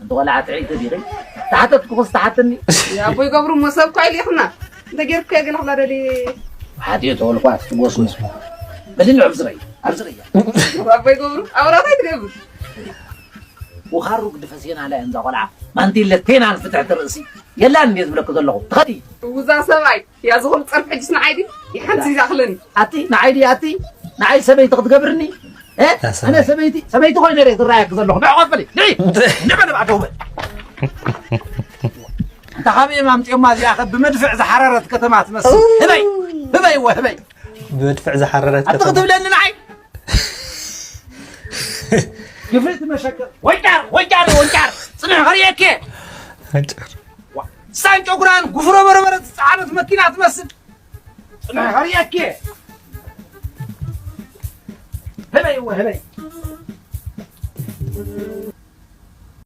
ولعت عيد ديري تحتت كوس تحتني يا ابوي قبر مصاب كايل يخنا ده غير كاغل حلا لي حدي تقول كواس تبوس بدين عبزري ابوي قبر اوراتي تقبر وخرج دفسين على انزا ولع ما انت الاثنين على فتحة رأسي يلا اني زبلك ذلهم تغدي وزا سباي يا زغل صرف حجسنا عادي يحنسي داخلني اتي نعيدي اتي نعيد سبيت تقبرني ايه انا سبيتي خويا ريت رايك ذلهم نعوض بلي نبى نبعته انت خابي ما متيوم ما زي اخذ بمدفع زحررة كتمات مس هبي بمدفع زحررة كتمات اتقدم لان نعيد قفلت مشاكل ويجار صنع غريك سانجو قران غفرو بربره صعدت مكينه تمثل صنع غريك هبي